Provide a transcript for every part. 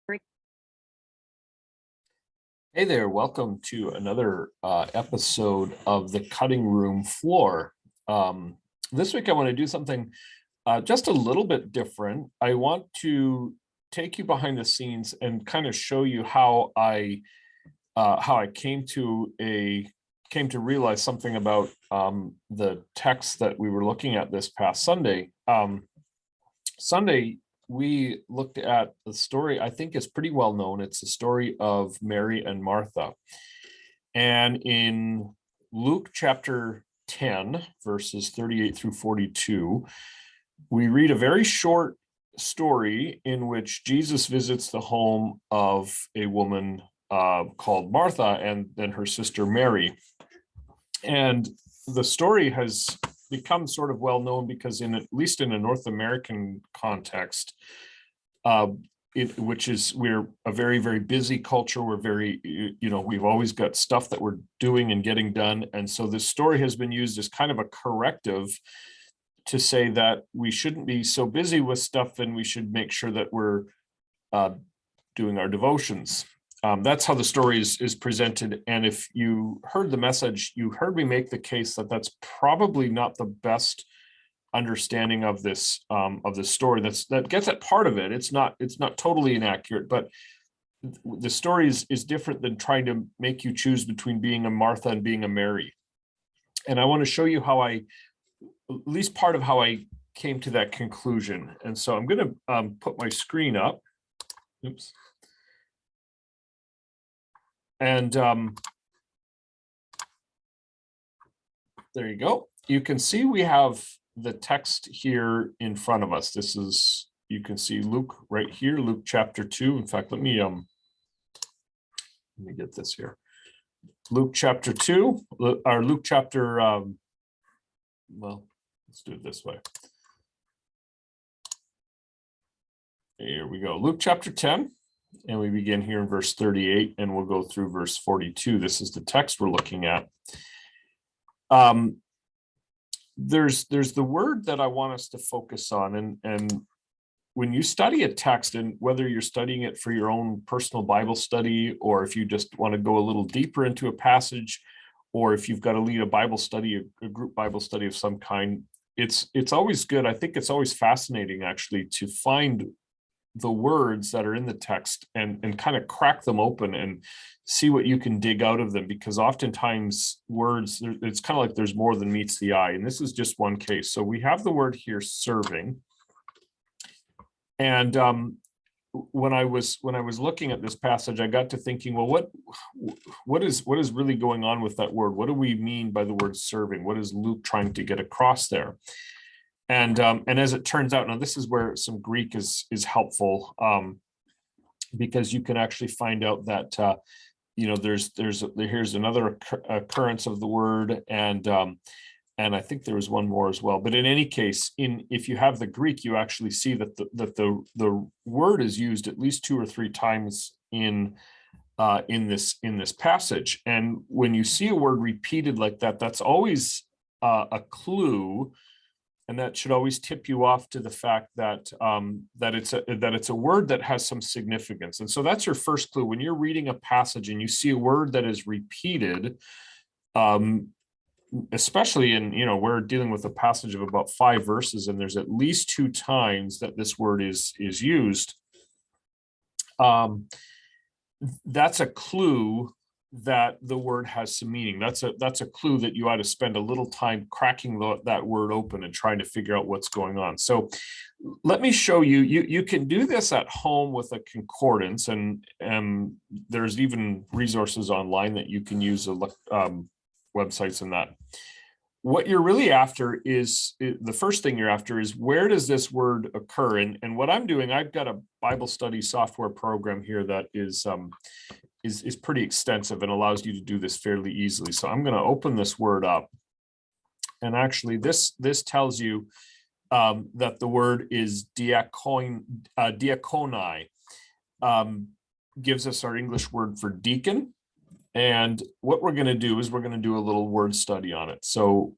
Hey there, welcome to another episode of the Cutting Room Floor. This week I want to do something just a little bit different. I want to take you behind the scenes and kind of show you how I came to realize something about the text that we were looking at this past Sunday. Sunday, we looked at the story. I think it's pretty well known. It's the story of Mary and Martha. And in Luke chapter 10, verses 38 through 42, we read a very short story in which Jesus visits the home of a woman called Martha and then her sister Mary. And the story has become sort of well known because at least in a North American context, which is we're a very, very busy culture. We're very, we've always got stuff that we're doing and getting done. And so this story has been used as kind of a corrective to say that we shouldn't be so busy with stuff and we should make sure that we're doing our devotions. That's how the story is presented. And if you heard the message, you heard me make the case that that's probably not the best understanding of this story. That gets at part of it. It's not totally inaccurate, but the story is different than trying to make you choose between being a Martha and being a Mary. And I want to show you how at least part of how I came to that conclusion. And so I'm going to put my screen up. Oops. And there you go. You can see we have the text here in front of us. You can see Luke right here, Luke chapter 2. In fact, let me get this here. Luke chapter 2, or Luke chapter, well, let's do it this way. Here we go. Luke chapter 10. And we begin here in verse 38 and we'll go through verse 42. This is the text we're looking at. There's the word that I want us to focus on. And when you study a text, and whether you're studying it for your own personal Bible study, or if you just want to go a little deeper into a passage, or if you've got to lead a Bible study, a group Bible study of some kind, it's always good. I think it's always fascinating actually to find the words that are in the text and kind of crack them open and see what you can dig out of them, because oftentimes words, it's kind of like there's more than meets the eye. And this is just one case. So we have the word here, serving. And when I was looking at this passage, I got to thinking, well, what is really going on with that word? What do we mean by the word serving? What is Luke trying to get across there? And as it turns out, now this is where some Greek is helpful, because you can actually find out that here's another occurrence of the word, and I think there was one more as well. But in any case, if you have the Greek, you actually see that the word is used at least 2 or 3 times in this passage. And when you see a word repeated like that, that's always a clue. And that should always tip you off to the fact that it's a word that has some significance. And so that's your first clue. When you're reading a passage and you see a word that is repeated, especially we're dealing with a passage of about 5 verses, and there's at least 2 times that this word is used. That's a clue that the word has some meaning. That's a clue that you ought to spend a little time cracking that word open and trying to figure out what's going on. So let me show you. You can do this at home with a concordance, and there's even resources online that you can use, websites and that. What you're really after is, the first thing you're after is, where does this word occur? And what I'm doing, I've got a Bible study software program here that is pretty extensive and allows you to do this fairly easily. So I'm going to open this word up, and actually this tells you that the word is diakoni, gives us our English word for deacon. And what we're going to do is we're going to do a little word study on it. So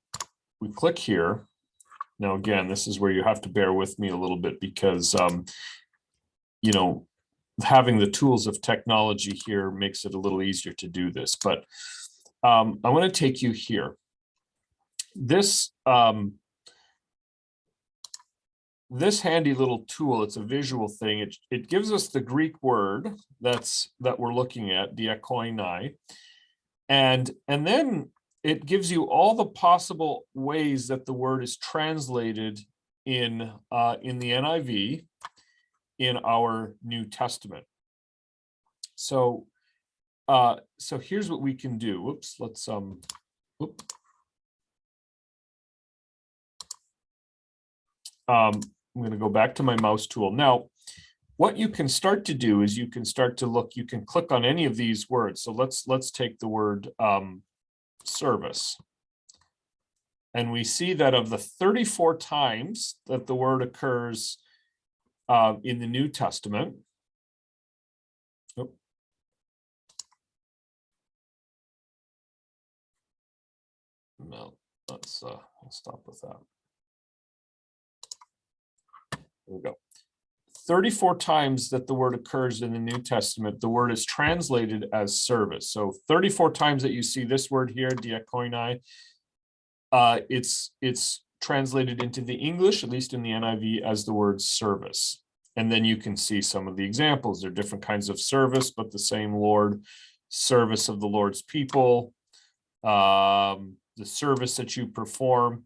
we click here. Now, again, this is where you have to bear with me a little bit, because having the tools of technology here makes it a little easier to do this. But I want to take you here. This this handy little tool, it's a visual thing. It gives us the Greek word that we're looking at, diakonai, and then it gives you all the possible ways that the word is translated in the NIV in our New Testament. So so here's what we can do. Whoops, let's I'm going to go back to my mouse tool. Now, what you can start to do is you can start to look, you can click on any of these words. So let's take the word service. And we see that of the 34 times that the word occurs in the New Testament, no, let's stop with that. There we go. 34 times that the word occurs in the New Testament, the word is translated as service. So 34 times that you see this word here, diakonai, it's translated into the English, at least in the NIV, as the word service. And then you can see some of the examples. There are different kinds of service, but the same Lord, service of the Lord's people, the service that you perform,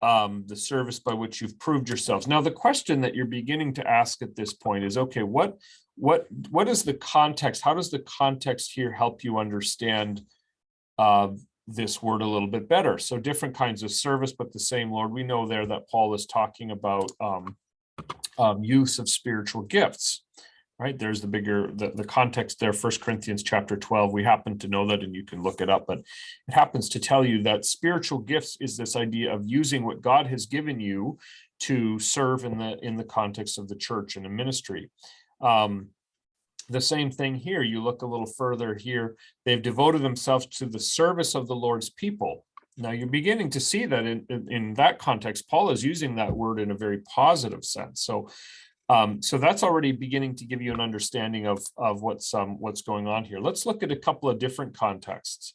the service by which you've proved yourselves. Now, the question that you're beginning to ask at this point is, okay, what is the context? How does the context here help you understand this word a little bit better? So different kinds of service, but the same Lord. We know there that Paul is talking about use of spiritual gifts, right? There's the bigger, the context there, 1 Corinthians chapter 12. We happen to know that, and you can look it up, but it happens to tell you that spiritual gifts is this idea of using what God has given you to serve in the context of the church and a ministry. The same thing here, you look a little further here, they've devoted themselves to the service of the Lord's people. Now you're beginning to see that in that context, Paul is using that word in a very positive sense. So so that's already beginning to give you an understanding of what's going on here. Let's look at a couple of different contexts.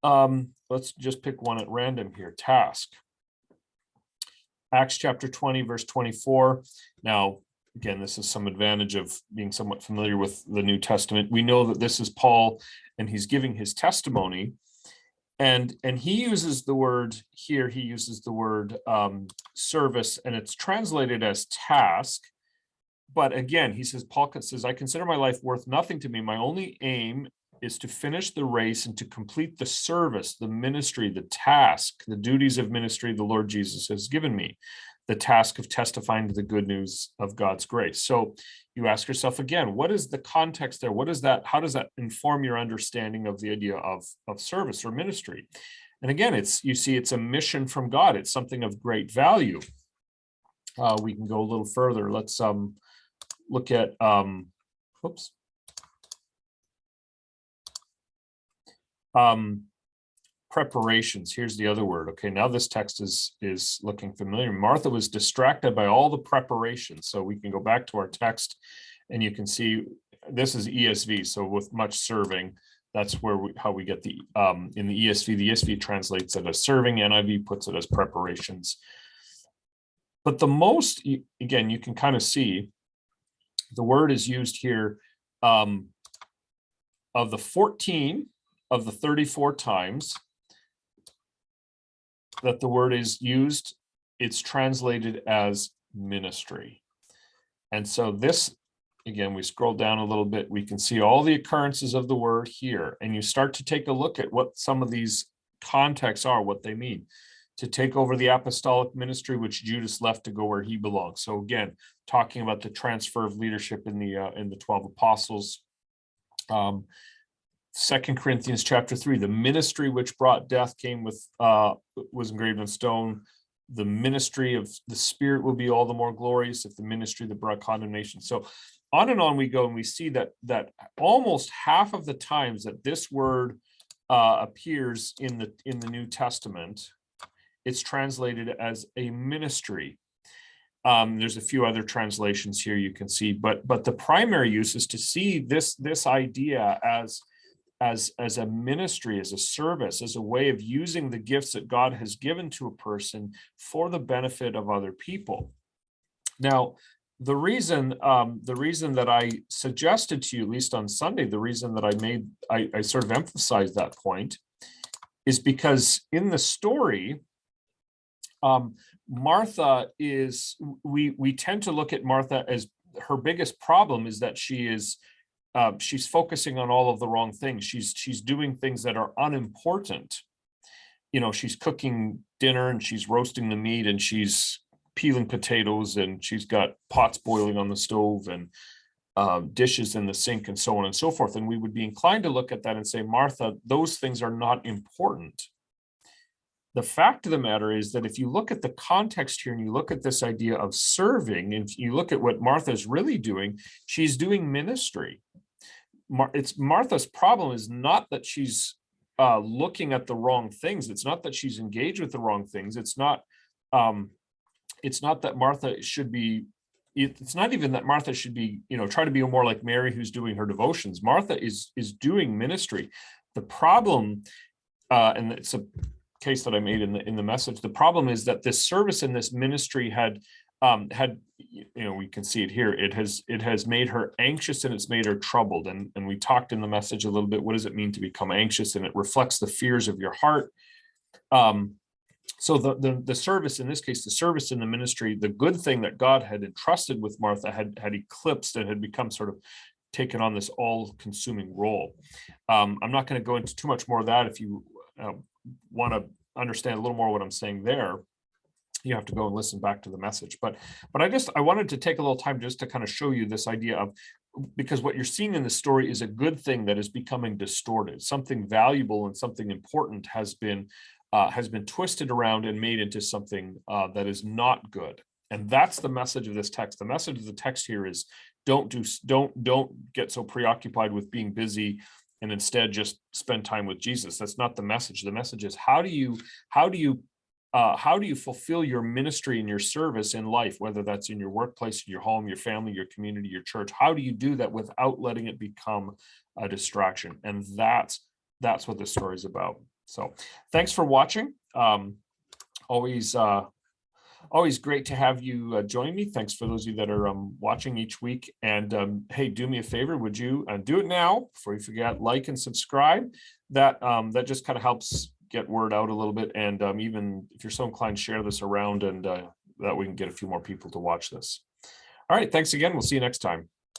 Let's just pick one at random here. Task. Acts chapter 20, verse 24. Now, again, this is some advantage of being somewhat familiar with the New Testament. We know that this is Paul, and he's giving his testimony. And he uses the word here, he uses the word service, and it's translated as task. But again, he says, Paul says, I consider my life worth nothing to me. My only aim is to finish the race and to complete the service, the ministry, the task, the duties of ministry the Lord Jesus has given me, the task of testifying to the good news of God's grace. So you ask yourself again, what is the context there? What is that? How does that inform your understanding of the idea of service or ministry? And again, you see it's a mission from God. It's something of great value. We can go a little further. Let's look at, preparations. Here's the other word. Okay, now this text is looking familiar. Martha was distracted by all the preparations. So we can go back to our text, and you can see this is ESV. So with much serving, that's where how we get the in the ESV translates it as serving. NIV puts it as preparations. But the most, again, you can kind of see the word is used here of the 14 of the 34 times that the word is used, it's translated as ministry. And so this, again, we scroll down a little bit, we can see all the occurrences of the word here, and you start to take a look at what some of these contexts are, what they mean. To take over the apostolic ministry, which Judas left to go where he belongs. So again, talking about the transfer of leadership in the 12 apostles. 2 Corinthians chapter 3, the ministry which brought death came with was engraved on stone. The ministry of the Spirit will be all the more glorious if the ministry that brought condemnation. So on and on we go, and we see that almost half of the times that this word appears in the New Testament, it's translated as a ministry. There's a few other translations here you can see, but the primary use is to see this idea as a ministry, as a service, as a way of using the gifts that God has given to a person for the benefit of other people. Now, the reason that I suggested to you, at least on Sunday, the reason that I sort of emphasized that point is because in the story, Martha is, we tend to look at Martha as her biggest problem is that she's focusing on all of the wrong things. She's doing things that are unimportant. She's cooking dinner and she's roasting the meat and she's peeling potatoes and she's got pots boiling on the stove and dishes in the sink and so on and so forth. And we would be inclined to look at that and say, Martha, those things are not important. The fact of the matter is that if you look at the context here and you look at this idea of serving, and you look at what Martha is really doing, she's doing ministry. It's Martha's problem is not that she's looking at the wrong things. It's not that she's engaged with the wrong things. It's not that Martha should be, it's not even that Martha should be, try to be more like Mary who's doing her devotions. Martha is doing ministry. The problem, and it's a case that I made in the message, the problem is that this service and this ministry had we can see it here, it has made her anxious and it's made her troubled, and we talked in the message a little bit, what does it mean to become anxious? And it reflects the fears of your heart. So the service, in this case, the service in the ministry, the good thing that God had entrusted with Martha had eclipsed and had become sort of taken on this all-consuming role. I'm not going to go into too much more of that. If you want to understand a little more what I'm saying there, you have to go and listen back to the message. But I wanted to take a little time just to kind of show you this idea of, because what you're seeing in the story is a good thing that is becoming distorted. Something valuable and something important has been twisted around and made into something that is not good. And that's the message of this text. The message of the text here is don't get so preoccupied with being busy and instead just spend time with Jesus. That's not the message. The message is how do you fulfill your ministry and your service in life, whether that's in your workplace, your home, your family, your community, your church. How do you do that without letting it become a distraction? And that's what this story is about. So thanks for watching. Always great to have you join me. Thanks for those of you that are watching each week. And hey, do me a favor, would you do it now before you forget, like and subscribe. That just kind of helps get word out a little bit. And even if you're so inclined, share this around, and that we can get a few more people to watch this. All right, thanks again. We'll see you next time.